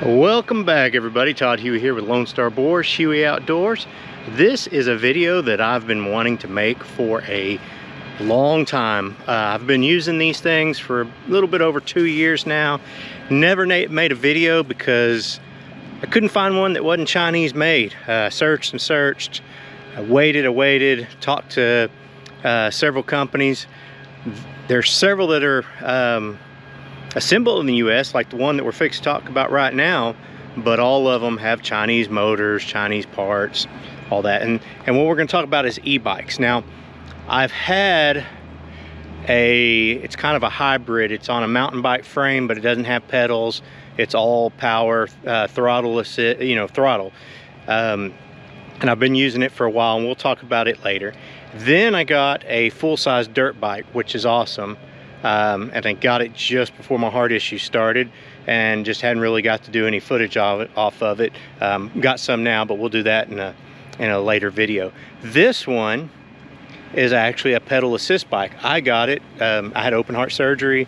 Welcome back, everybody. Todd Huey here with Lone Star Boars, Huey Outdoors. This is a video that I've been wanting to make for a long time. I've been using these things for a little bit over 2 years now. Never made a video because I couldn't find one that wasn't Chinese made. Searched and searched. I waited, talked to several companies. There's several that are assembled in the US, like the one that we're fixing to talk about right now, but all of them have Chinese motors, Chinese parts, all that. And what we're going to talk about is e-bikes. Now, I've had it's kind of a hybrid. It's on a mountain bike frame, but it doesn't have pedals. It's all power, throttle assist, throttle. And I've been using it for a while, and we'll talk about it later. Then I got a full-size dirt bike, which is awesome. And I got it just before my heart issue started, and just hadn't really got to do any footage off of it. Got some now, but we'll do that in a later video. This one is actually a pedal assist bike. I got it. I had open heart surgery.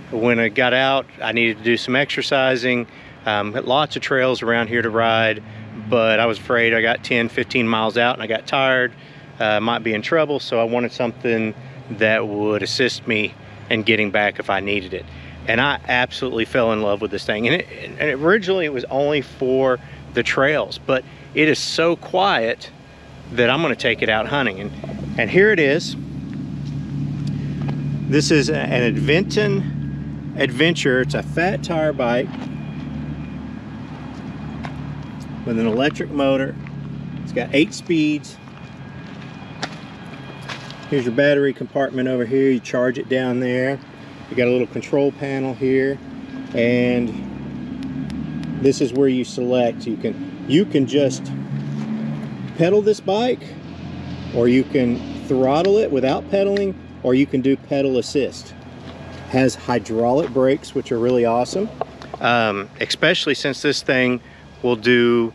When I got out, I needed to do some exercising. Lots of trails around here to ride, but I was afraid. I got 10-15 miles out and I got tired. Might be in trouble, so I wanted something that would assist me and getting back if I needed it. And I absolutely fell in love with this thing. And originally it was only for the trails, but it is so quiet that I'm gonna take it out hunting. And here it is. This is an Adventure. It's a fat tire bike with an electric motor. It's got 8 speeds. Here's your battery compartment over here. You charge it down there. You got a little control panel here, and this is where you select. You can just pedal this bike, or you can throttle it without pedaling, or you can do pedal assist. Has hydraulic brakes, which are really awesome, especially since this thing will do,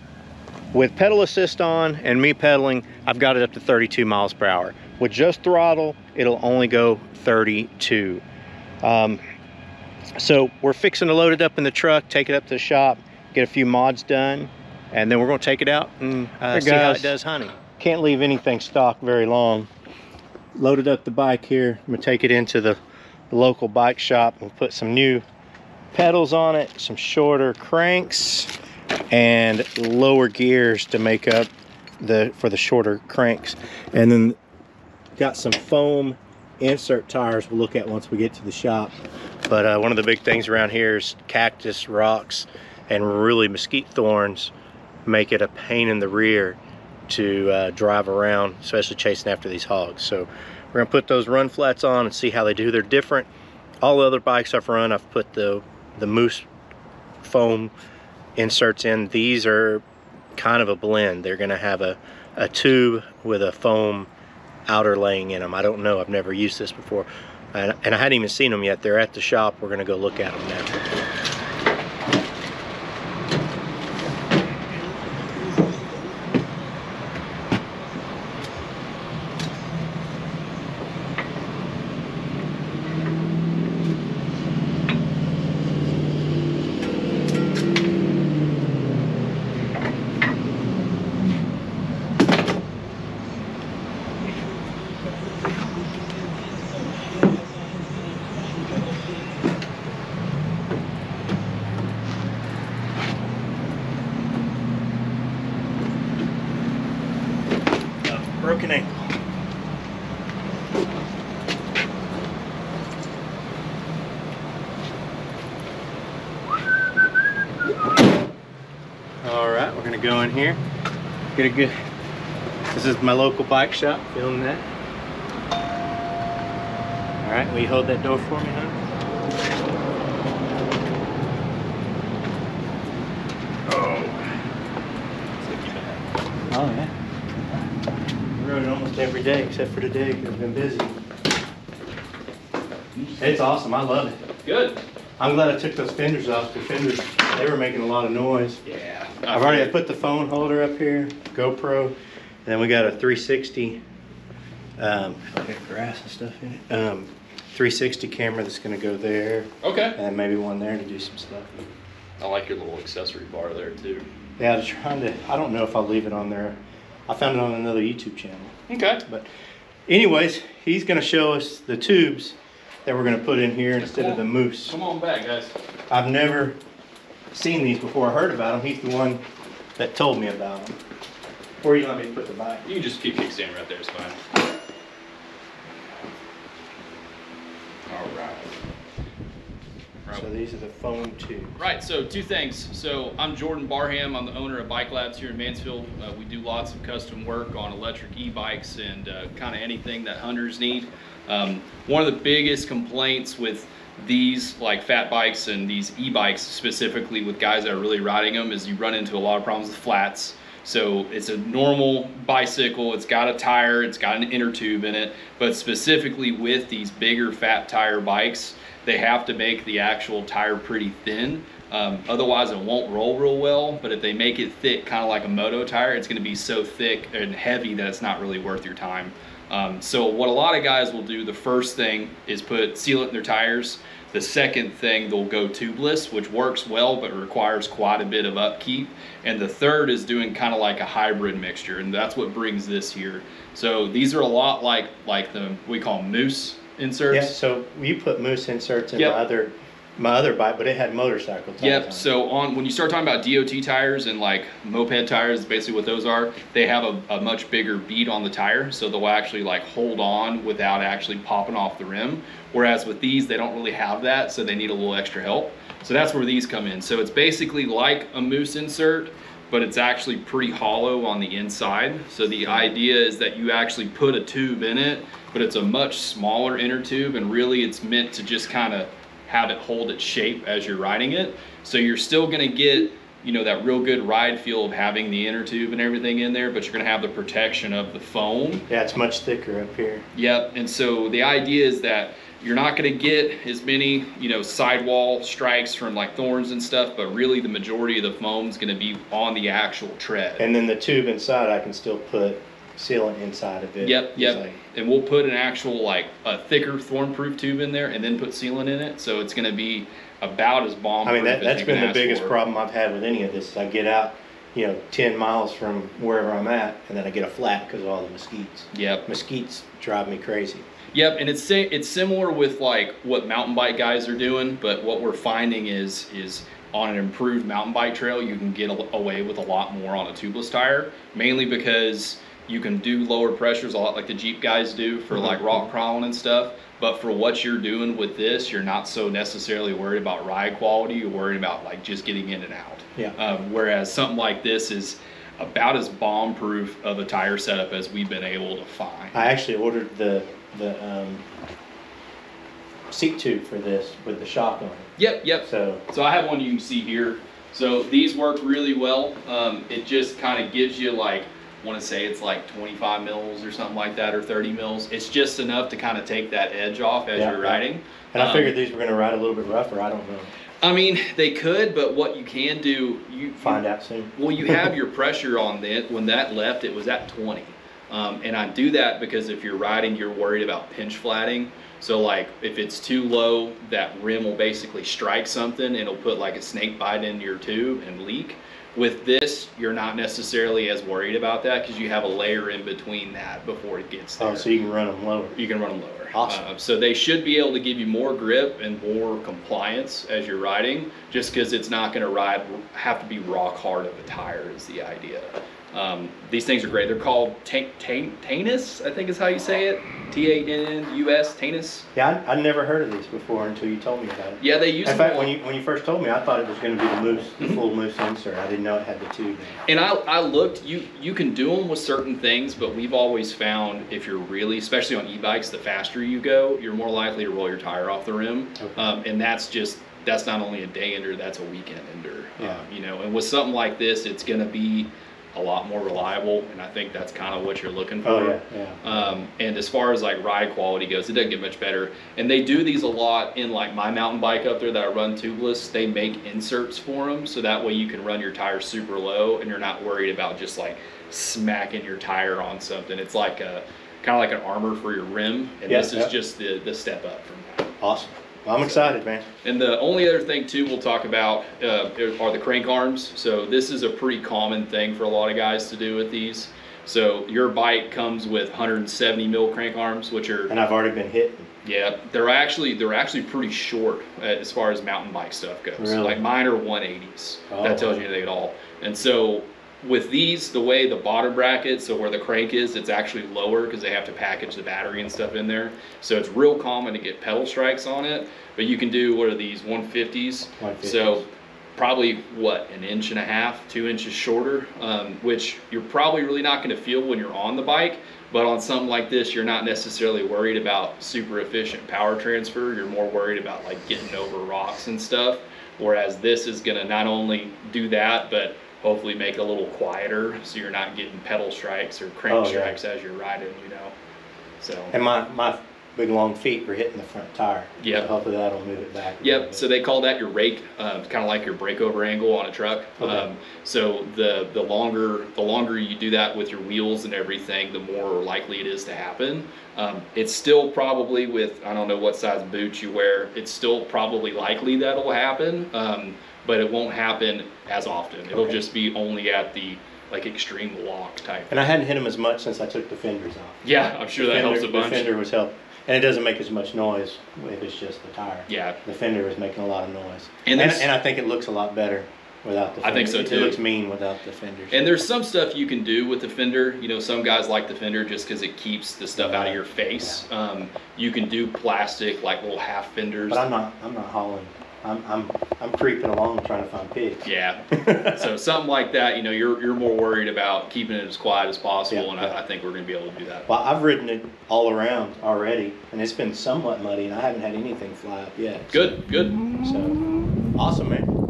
with pedal assist on and me pedaling, I've got it up to 32 miles per hour. With just throttle, it'll only go 32. So we're fixing to load it up in the truck, take it up to the shop, get a few mods done, and then we're gonna take it out and see how it does hunting. Can't leave anything stock very long. Loaded up the bike here. I'm gonna take it into the local bike shop and put some new pedals on it, some shorter cranks, and lower gears to make up for the shorter cranks. And then got some foam insert tires we'll look at once we get to the shop. But one of the big things around here is cactus, rocks, and really mesquite thorns make it a pain in the rear to drive around, especially chasing after these hogs. So we're gonna put those run flats on and see how they do. They're different. All the other bikes I've run, I've put the moose foam inserts in. These are kind of a blend. They're gonna have a tube with a foam outer laying in them. I don't know, I've never used this before, and I hadn't even seen them yet. They're at the shop. We're gonna go look at them now. Broken ankle. All right, we're gonna go in here, get a good, this is my local bike shop, filming that. All right, will you hold that door for me, huh? Oh yeah. I rode it almost every day except for today because I've been busy. It's awesome. I love it. Good. I'm glad I took those fenders off. The fenders, they were making a lot of noise. Yeah. I've already put the phone holder up here, GoPro, and then we got a 360. Got grass and stuff in it. 360 camera that's going to go there. Okay. And then maybe one there to do some stuff. I like your little accessory bar there too. Yeah, I was trying to, I don't know if I'll leave it on there. I found it on another YouTube channel. Okay. But anyways, he's gonna show us the tubes that we're gonna put in here instead of the moose. Come on back, guys. I've never seen these before. I heard about them. He's the one that told me about them. Or you want me to put the bike? You can just keep kickstand right there, it's fine. All right. So these are the foam tubes. Right, so two things. So I'm Jordan Barham. I'm the owner of Bike Labs here in Mansfield. We do lots of custom work on electric e-bikes and kind of anything that hunters need. One of the biggest complaints with these like fat bikes and these e-bikes specifically with guys that are really riding them is you run into a lot of problems with flats. So it's a normal bicycle, it's got a tire, it's got an inner tube in it, but specifically with these bigger fat tire bikes, they have to make the actual tire pretty thin. Otherwise it won't roll real well, but if they make it thick, kind of like a moto tire, it's gonna be so thick and heavy that it's not really worth your time. So what a lot of guys will do, the first thing is put sealant in their tires. The second thing, they'll go tubeless, which works well, but requires quite a bit of upkeep. And the third is doing kind of like a hybrid mixture, and that's what brings this here. So these are a lot like the, we call them moose inserts. Yeah, so you put moose inserts in my other bike, but it had motorcycle tires. Yep, so when you start talking about DOT tires and like moped tires, basically what those are, they have a much bigger bead on the tire, so they'll actually like hold on without actually popping off the rim. Whereas with these, they don't really have that, so they need a little extra help. So that's where these come in. So it's basically like a moose insert, but it's actually pretty hollow on the inside. So the idea is that you actually put a tube in it, but it's a much smaller inner tube, and really it's meant to just kind of have it hold its shape as you're riding it. So you're still gonna get, you know, that real good ride feel of having the inner tube and everything in there, but you're gonna have the protection of the foam. Yeah, it's much thicker up here. Yep, and so the idea is that you're not gonna get as many, you know, sidewall strikes from like thorns and stuff, but really the majority of the foam is gonna be on the actual tread. And then the tube inside, I can still put sealant inside of it. Yep, yep. And we'll put an actual like a thicker thorn-proof tube in there and then put sealant in it, so it's gonna be about as bomb-proof. I mean, that's been the biggest problem I've had with any of this. I get out, you know, 10 miles from wherever I'm at, and then I get a flat because of all the mesquites. Yep. Mesquites drive me crazy. Yep, and it's similar with like what mountain bike guys are doing, but what we're finding is on an improved mountain bike trail, you can get away with a lot more on a tubeless tire, mainly because you can do lower pressures a lot like the Jeep guys do for like rock crawling and stuff. But for what you're doing with this, you're not so necessarily worried about ride quality. You're worried about like just getting in and out. Yeah. Whereas something like this is about as bomb-proof of a tire setup as we've been able to find. I actually ordered the seat tube for this with the shock on it. Yep, yep. So I have one you can see here. So these work really well. It just kind of gives you like, I want to say it's like 25 mils or something like that, or 30 mils. It's just enough to kind of take that edge off as you're riding. And I figured these were going to ride a little bit rougher. I don't know. I mean, they could, but what you can do, you find out soon. Well, you have your pressure on it. When that left, it was at 20. And I do that because if you're riding, you're worried about pinch flatting. So like if it's too low, that rim will basically strike something and it'll put like a snake bite into your tube and leak. With this, you're not necessarily as worried about that because you have a layer in between that before it gets there. Oh, so you can run them lower. You can run them lower. Awesome. So they should be able to give you more grip and more compliance as you're riding, just because it's not going to have to be rock hard of a tire is the idea. These things are great. They're called Tanus, I think is how you say it. T-A-N-N-U-S, Tanus. Yeah, I'd never heard of these before until you told me about it. Yeah, they use them. In fact, when you first told me, I thought it was going to be the moose, the full moose insert. I didn't know it had the tube in it. And I looked, you can do them with certain things, but we've always found if you're really, especially on e-bikes, the faster you go, you're more likely to roll your tire off the rim. Okay. And that's not only a day ender, that's a weekend ender. Yeah. You know, and with something like this, it's going to be a lot more reliable, and I think that's kind of what you're looking for. Oh, yeah. And as far as like ride quality goes, it doesn't get much better. And they do these a lot in like my mountain bike up there that I run tubeless. They make inserts for them, so that way you can run your tires super low and you're not worried about just like smacking your tire on something. It's like a kind of like an armor for your rim, and this is just the step up from that. Awesome. Well, I'm excited, man. And the only other thing too we'll talk about are the crank arms. So this is a pretty common thing for a lot of guys to do with these. So your bike comes with 170 mil crank arms, which are, and I've already been hit. Yeah, they're actually pretty short as far as mountain bike stuff goes. Really? Like mine are 180s. Oh, that tells you anything at all. And so with these, the way the bottom bracket, so where the crank is, it's actually lower because they have to package the battery and stuff in there. So it's real common to get pedal strikes on it. But you can do, what are these, 150s? 150s. So probably, what, an inch and a half, 2 inches shorter, which you're probably really not going to feel when you're on the bike. But on something like this, you're not necessarily worried about super efficient power transfer. You're more worried about like getting over rocks and stuff. Whereas this is gonna not only do that, but hopefully make it a little quieter, so you're not getting pedal strikes or crank strikes as you're riding, you know. So. And my big long feet were hitting the front tire. Yep. So hopefully that'll move it back. Yep. So they call that your rake, kind of like your breakover angle on a truck. Okay. So the longer you do that with your wheels and everything, the more likely it is to happen. It's still probably, with, I don't know what size boots you wear, it's still probably likely that'll happen, but it won't happen as often. It'll just be only at the like extreme lock type. And I hadn't hit them as much since I took the fenders off. Yeah, I'm sure that helps a bunch. The fender was helping. And it doesn't make as much noise if it's just the tire. Yeah. The fender is making a lot of noise. And I think it looks a lot better without the fender. I think so too. It looks mean without the fenders. And there's some stuff you can do with the fender. You know, some guys like the fender just because it keeps the stuff out of your face. Yeah. You can do plastic, like little half fenders. But I'm not hauling. I'm creeping along trying to find pigs. Yeah. So something like that, you know, you're more worried about keeping it as quiet as possible, yeah, and yeah. I think we're going to be able to do that. Well, I've ridden it all around already, and it's been somewhat muddy, and I haven't had anything fly up yet. Good, good. So, awesome, man.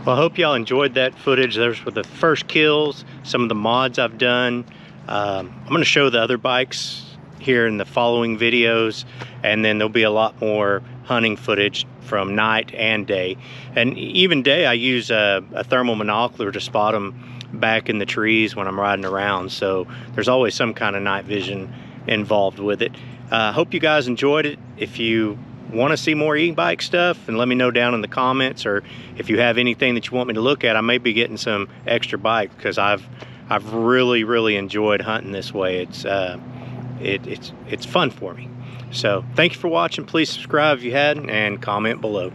Well, I hope y'all enjoyed that footage. Those were the first kills, some of the mods I've done. I'm going to show the other bikes here in the following videos, and then there'll be a lot more hunting footage from night and day. And even day, I use a thermal monocular to spot them back in the trees when I'm riding around. So there's always some kind of night vision involved with it. Hope you guys enjoyed it. If you want to see more e-bike stuff, and let me know down in the comments, or if you have anything that you want me to look at, I may be getting some extra bikes, because I've really enjoyed hunting this way. It's fun for me. So thank you for watching. Please subscribe if you hadn't, and comment below.